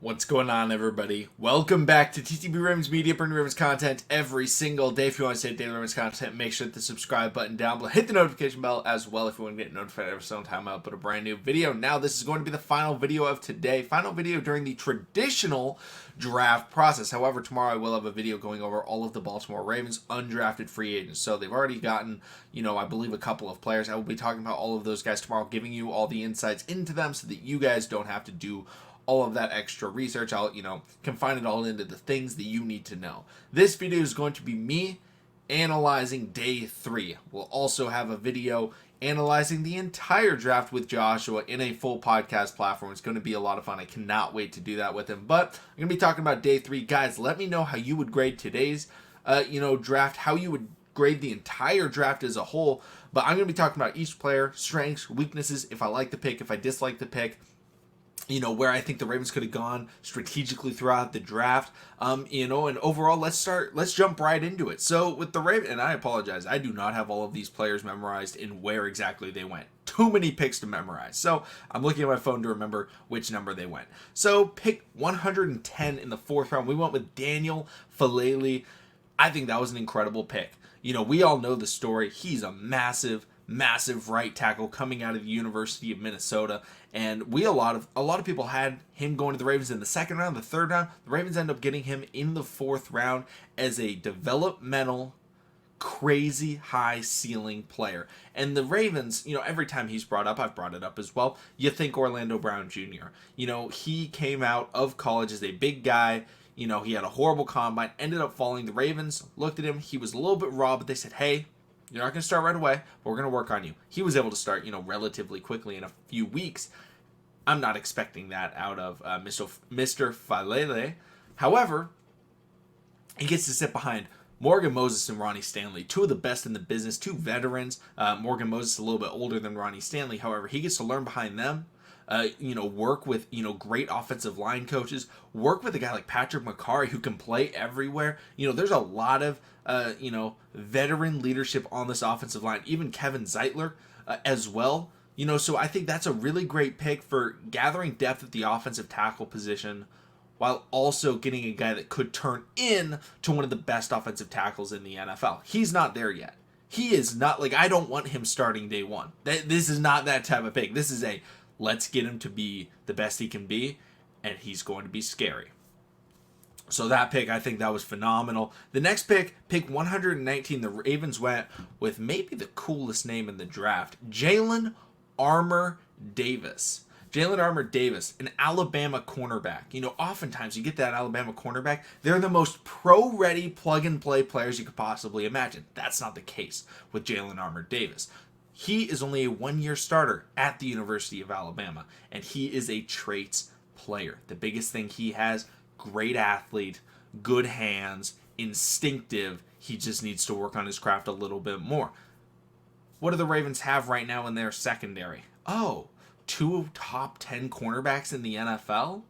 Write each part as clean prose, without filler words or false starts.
What's going on, everybody? Welcome back to TTB Ravens Media, bringing Ravens content every single day. If you want to stay daily Ravens content, make sure to hit the subscribe button down below. Hit the notification bell as well if you want to get notified every single time I upload a brand new video. Now, this is going to be the final video of today. Final video during the traditional draft process. However, tomorrow I will have a video going over all of the Baltimore Ravens undrafted free agents. So they've already gotten, I believe a couple of players. I will be talking about all of those guys tomorrow, giving you all the insights into them so that you guys don't have to do all of that extra research. I'll, confine it all into the things that you need to know. This video is going to be me analyzing day 3. We'll also have a video analyzing the entire draft with Joshua in a full podcast platform. It's going to be a lot of fun. I cannot wait to do that with him. But I'm going to be talking about day 3. Guys, let me know how you would grade today's, draft, how you would grade the entire draft as a whole. But I'm going to be talking about each player, strengths, weaknesses, if I like the pick, if I dislike the pick, where I think the Ravens could have gone strategically throughout the draft. And overall, let's jump right into it. So with the Ravens, and I apologize, I do not have all of these players memorized and where exactly they went. Too many picks to memorize. So I'm looking at my phone to remember which number they went. So pick 110 in the 4th round. We went with Daniel Faalele. I think that was an incredible pick. We all know the story. He's a massive right tackle coming out of the University of Minnesota, and a lot of people had him going to the Ravens in the 2nd round, the 3rd round. The Ravens end up getting him in the 4th round as a developmental, crazy high ceiling player. And the Ravens, every time he's brought up, I've brought it up as well, you think Orlando Brown Jr. He came out of college as a big guy. He had a horrible combine, ended up falling. The Ravens looked at him. He was a little bit raw, but they said, hey, you're not going to start right away, but we're going to work on you. He was able to start, relatively quickly in a few weeks. I'm not expecting that out of Mr. Faalele. However, he gets to sit behind Morgan Moses and Ronnie Stanley, two of the best in the business, 2 veterans. Morgan Moses a little bit older than Ronnie Stanley. However, he gets to learn behind them. Work with, great offensive line coaches, work with a guy like Patrick McCarry who can play everywhere. There's a lot of, veteran leadership on this offensive line, even Kevin Zeitler as well. So I think that's a really great pick for gathering depth at the offensive tackle position while also getting a guy that could turn in to one of the best offensive tackles in the NFL. He's not there yet. He is not, I don't want him starting day 1. This is not that type of pick. This is let's get him to be the best he can be, and he's going to be scary. So that pick, I think that was phenomenal. The next pick 119, the Ravens went with maybe the coolest name in the draft, Jalen Armour-Davis. Jalen Armour-Davis, an Alabama cornerback. Oftentimes you get that Alabama cornerback, they're the most pro-ready plug-and-play players you could possibly imagine. That's not the case with Jalen Armour-Davis. He is only a 1-year starter at the University of Alabama, and he is a traits player. The biggest thing he has, great athlete, good hands, instinctive. He just needs to work on his craft a little bit more. What do the Ravens have right now in their secondary? 2 top 10 cornerbacks in the NFL?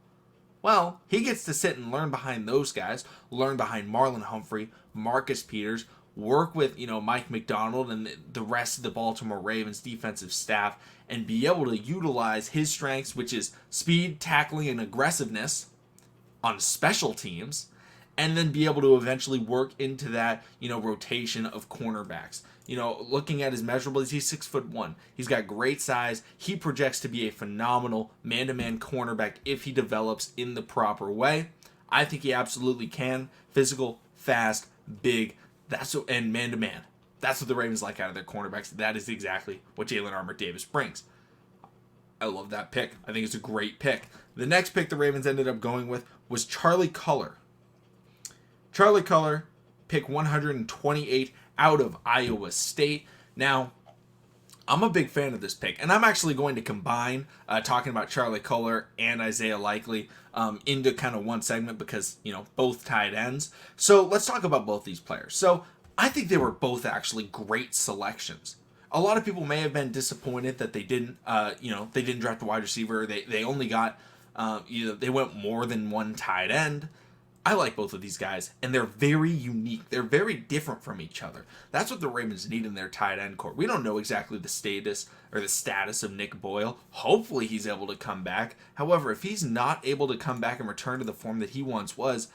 Well, he gets to sit and learn behind those guys, learn behind Marlon Humphrey, Marcus Peters, work with, Mike McDonald and the rest of the Baltimore Ravens defensive staff, and be able to utilize his strengths, which is speed, tackling, and aggressiveness on special teams, and then be able to eventually work into that, rotation of cornerbacks. Looking at his measurables, he's 6'1". He's got great size. He projects to be a phenomenal man-to-man cornerback if he develops in the proper way. I think he absolutely can. Physical, fast, big, and man-to-man. That's what the Ravens like out of their cornerbacks. That is exactly what Jalen Armour-Davis brings. I love that pick. I think it's a great pick. The next pick the Ravens ended up going with was Charlie Kolar. Charlie Kolar, pick 128 out of Iowa State. Now, I'm a big fan of this pick, and I'm actually going to combine talking about Charlie Kolar and Isaiah Likely into kind of one segment because, both tight ends. So let's talk about both these players. So I think they were both actually great selections. A lot of people may have been disappointed that they didn't draft a wide receiver. They only got, they went more than one tight end. I like both of these guys, and they're very unique. They're very different from each other. That's what the Ravens need in their tight end core. We don't know exactly the status of Nick Boyle. Hopefully he's able to come back. However, if he's not able to come back and return to the form that he once was,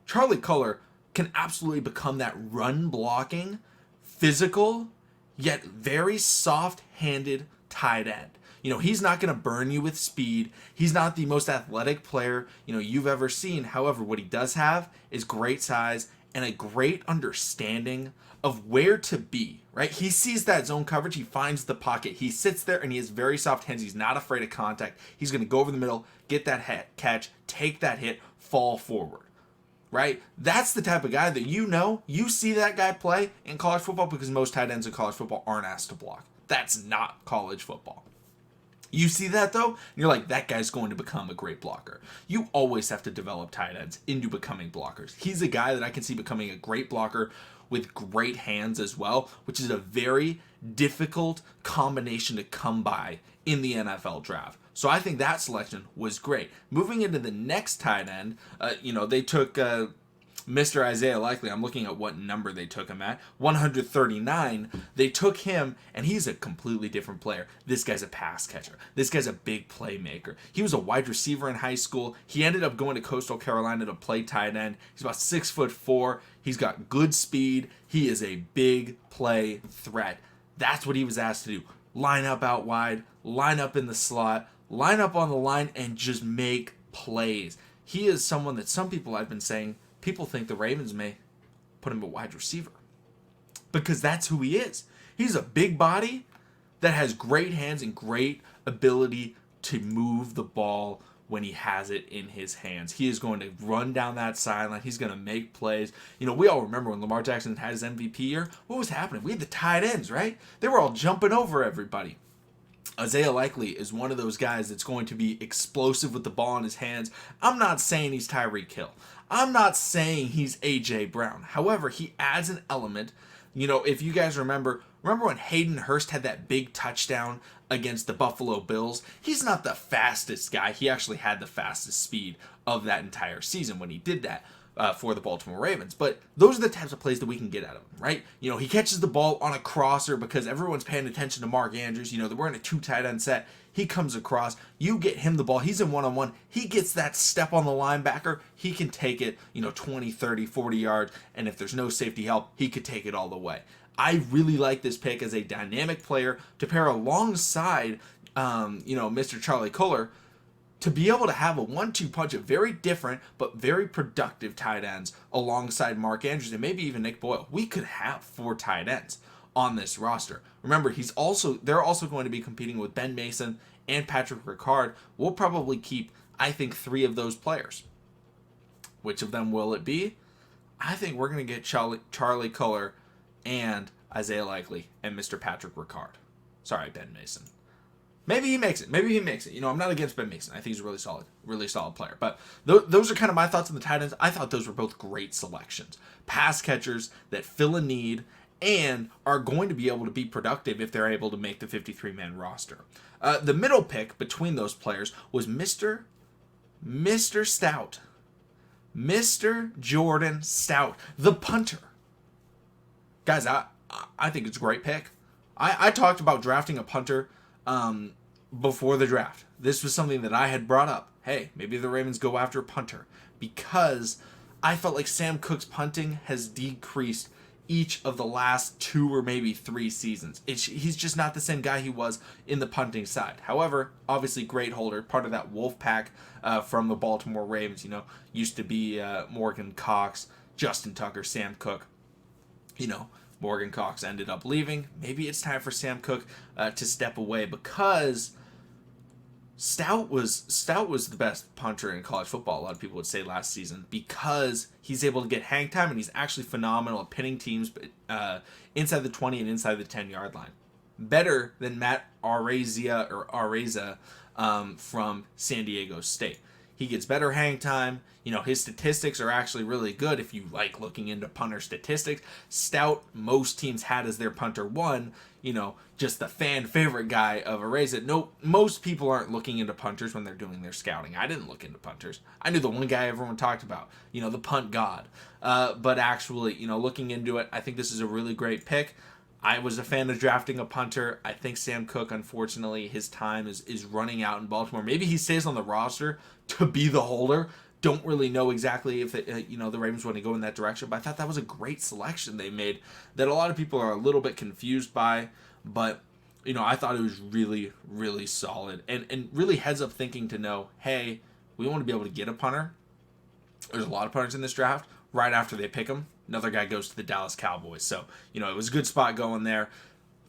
Charlie Kolar can absolutely become that run-blocking, physical, yet very soft-handed tight end. He's not going to burn you with speed. He's not the most athletic player, you've ever seen. However, what he does have is great size and a great understanding of where to be, right? He sees that zone coverage. He finds the pocket. He sits there and he has very soft hands. He's not afraid of contact. He's going to go over the middle, get that catch, take that hit, fall forward, right? That's the type of guy that you see that guy play in college football, because most tight ends in college football aren't asked to block. That's not college football. You see that, though, and you're like, that guy's going to become a great blocker. You always have to develop tight ends into becoming blockers. He's a guy that I can see becoming a great blocker with great hands as well, which is a very difficult combination to come by in the NFL draft. So I think that selection was great. Moving into the next tight end, they took Mr. Isaiah Likely. I'm looking at what number they took him at. 139. They took him, and he's a completely different player. This guy's a pass catcher. This guy's a big playmaker. He was a wide receiver in high school. He ended up going to Coastal Carolina to play tight end. He's about 6'4". He's got good speed. He is a big play threat. That's what he was asked to do. Line up out wide, line up in the slot, line up on the line, and just make plays. He is someone that some people, I've been saying, people think the Ravens may put him at wide receiver, because that's who he is. He's a big body that has great hands and great ability to move the ball when he has it in his hands. He is going to run down that sideline. He's going to make plays. We all remember when Lamar Jackson had his MVP year. What was happening? We had the tight ends, right? They were all jumping over everybody. Isaiah Likely is one of those guys that's going to be explosive with the ball in his hands. I'm not saying he's Tyreek Hill. I'm not saying he's A.J. Brown. However, he adds an element. If you guys remember when Hayden Hurst had that big touchdown against the Buffalo Bills? He's not the fastest guy. He actually had the fastest speed of that entire season when he did that for the Baltimore Ravens. But those are the types of plays that we can get out of him, right? He catches the ball on a crosser because everyone's paying attention to Mark Andrews. We're in a 2 tight end set. He comes across. You get him the ball. He's in one-on-one. He gets that step on the linebacker. He can take it, 20, 30, 40 yards. And if there's no safety help, he could take it all the way. I really like this pick as a dynamic player to pair alongside, Mr. Charlie Kolar, to be able to have a 1-2 punch of very different but very productive tight ends alongside Mark Andrews and maybe even Nick Boyle. We could have 4 tight ends on this roster. Remember, they're also going to be competing with Ben Mason and Patrick Ricard. We'll probably keep, I think, 3 of those players. Which of them will it be? I think we're going to get Charlie Kolar and Isaiah Likely and Mr. Patrick Ricard. Sorry, Ben Mason. Maybe he makes it. I'm not against Ben Mason. I think he's a really solid player. But those are kind of my thoughts on the tight ends. I thought those were both great selections. Pass catchers that fill a need and are going to be able to be productive if they're able to make the 53-man roster. The middle pick between those players was Mr. Stout. Mr. Jordan Stout, the punter. Guys, I think it's a great pick. I talked about drafting a punter before the draft. This was something that I had brought up. Hey, maybe the Ravens go after a punter, because I felt like Sam Cook's punting has decreased each of the last 2 or maybe 3 seasons. He's just not the same guy he was in the punting side. However, obviously great holder, part of that wolf pack from the Baltimore Ravens. Used to be Morgan Cox, Justin Tucker, Sam Cook. Morgan Cox ended up leaving. Maybe it's time for Sam Cook to step away, because Stout was the best punter in college football, a lot of people would say, last season, because he's able to get hang time, and he's actually phenomenal at pinning teams inside the 20 and inside the 10-yard line. Better than Matt Araiza from San Diego State. He gets better hang time. His statistics are actually really good if you like looking into punter statistics. Stout, most teams had as their punter 1, just the fan favorite guy of Areza. No, most people aren't looking into punters when they're doing their scouting. I didn't look into punters. I knew the one guy everyone talked about, the punt god. But actually, looking into it, I think this is a really great pick. I was a fan of drafting a punter. I think Sam Cook, unfortunately, his time is running out in Baltimore. Maybe he stays on the roster to be the holder. Don't really know exactly if the Ravens want to go in that direction, but I thought that was a great selection they made that a lot of people are a little bit confused by. But I thought it was really, really solid and really heads up thinking to know, hey, we want to be able to get a punter. There's a lot of punters in this draft. Right after they pick him, another guy goes to the Dallas Cowboys. So, it was a good spot going there.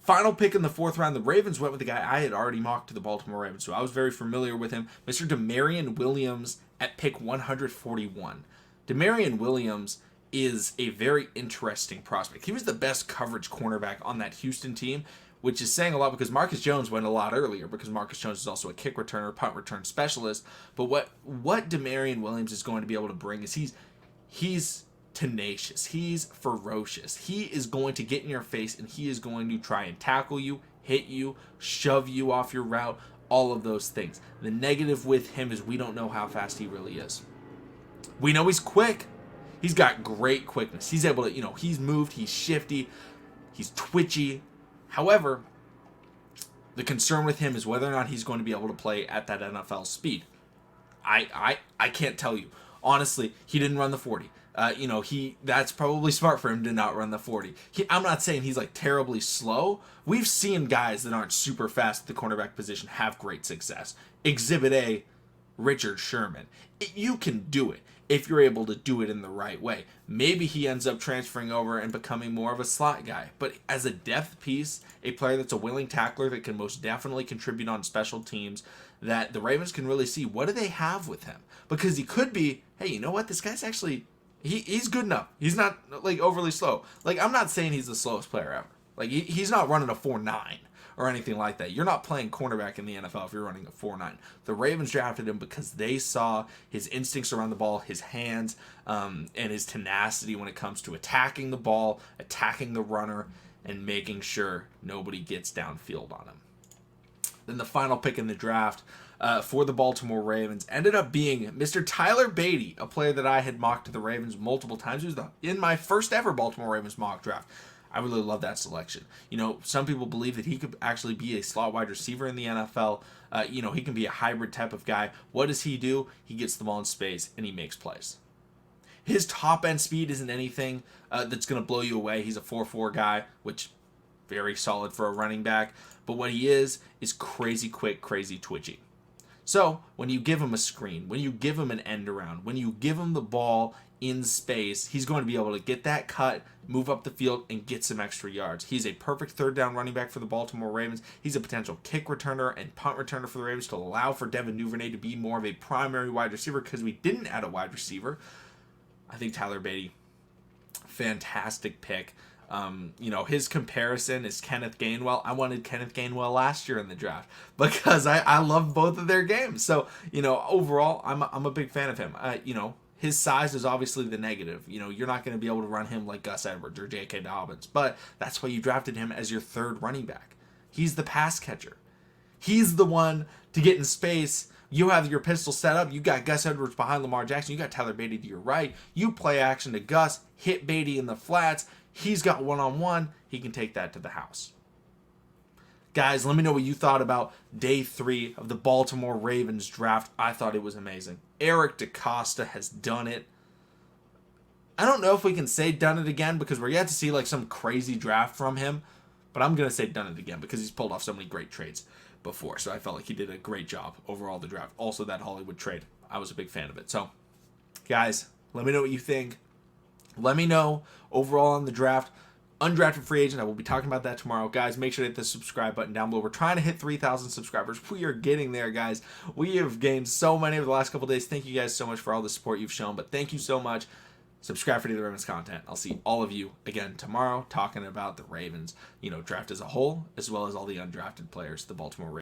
Final pick in the 4th round, the Ravens went with the guy I had already mocked to the Baltimore Ravens, so I was very familiar with him, Mr. Damarion Williams at pick 141. Damarion Williams is a very interesting prospect. He was the best coverage cornerback on that Houston team, which is saying a lot because Marcus Jones went a lot earlier because Marcus Jones is also a kick returner, punt return specialist. But what Damarion Williams is going to be able to bring is he's tenacious. He's ferocious. He is going to get in your face and he is going to try and tackle you, hit you, shove you off your route, all of those things. The negative with him is we don't know how fast he really is. We know he's quick. He's got great quickness. He's able to, he's moved, he's shifty, he's twitchy. However, the concern with him is whether or not he's going to be able to play at that NFL speed. I can't tell you. Honestly, he didn't run the 40. That's probably smart for him to not run the 40. I'm not saying he's like terribly slow. We've seen guys that aren't super fast at the cornerback position have great success. Exhibit A, Richard Sherman. You can do it if you're able to do it in the right way. Maybe he ends up transferring over and becoming more of a slot guy. But as a depth piece, a player that's a willing tackler that can most definitely contribute on special teams, that the Ravens can really see what do they have with him. Because he could be, hey, you know what? This guy's actually, he's good enough. He's not like overly slow. Like, I'm not saying he's the slowest player ever. Like, he's not running a 4.9 or anything like that. You're not playing cornerback in the NFL if you're running a 4.9. The Ravens drafted him because they saw his instincts around the ball, his hands, and his tenacity when it comes to attacking the ball, attacking the runner, and making sure nobody gets downfield on him. Then the final pick in the draft for the Baltimore Ravens ended up being Mr. Tyler Badie, a player that I had mocked to the Ravens multiple times. He was in my first ever Baltimore Ravens mock draft. I really love that selection. Some people believe that he could actually be a slot wide receiver in the NFL. He can be a hybrid type of guy. What does he do? He gets the ball in space and he makes plays. His top end speed isn't anything that's going to blow you away. He's a 4.4 guy, which very solid for a running back. But what he is crazy quick, crazy twitchy. So when you give him a screen, when you give him an end around, when you give him the ball in space, he's going to be able to get that cut, move up the field, and get some extra yards. He's a perfect third down running back for the Baltimore Ravens. He's a potential kick returner and punt returner for the Ravens to allow for Devin Duvernay to be more of a primary wide receiver because we didn't add a wide receiver. I think Tyler Badie, fantastic pick. His comparison is Kenneth Gainwell. I wanted Kenneth Gainwell last year in the draft because I love both of their games. So, overall, I'm a big fan of him. His size is obviously the negative. You're not going to be able to run him like Gus Edwards or J.K. Dobbins, but that's why you drafted him as your third running back. He's the pass catcher. He's the one to get in space. You have your pistol set up. You got Gus Edwards behind Lamar Jackson. You got Tyler Badie to your right. You play action to Gus, hit Badie in the flats. He's got one-on-one. He can take that to the house. Guys, let me know what you thought about day 3 of the Baltimore Ravens draft. I thought it was amazing. Eric DeCosta has done it. I don't know if we can say done it again because we're yet to see like some crazy draft from him. But I'm going to say done it again because he's pulled off so many great trades before. So I felt like he did a great job overall the draft. Also that Hollywood trade. I was a big fan of it. So, guys, let me know what you think. Let me know overall on the draft. Undrafted free agent, I will be talking about that tomorrow. Guys, make sure to hit the subscribe button down below. We're trying to hit 3,000 subscribers. We are getting there, guys. We have gained so many over the last couple days. Thank you guys so much for all the support you've shown. But thank you so much. Subscribe for Daily Ravens content. I'll see all of you again tomorrow talking about the Ravens, draft as a whole, as well as all the undrafted players, the Baltimore Ravens.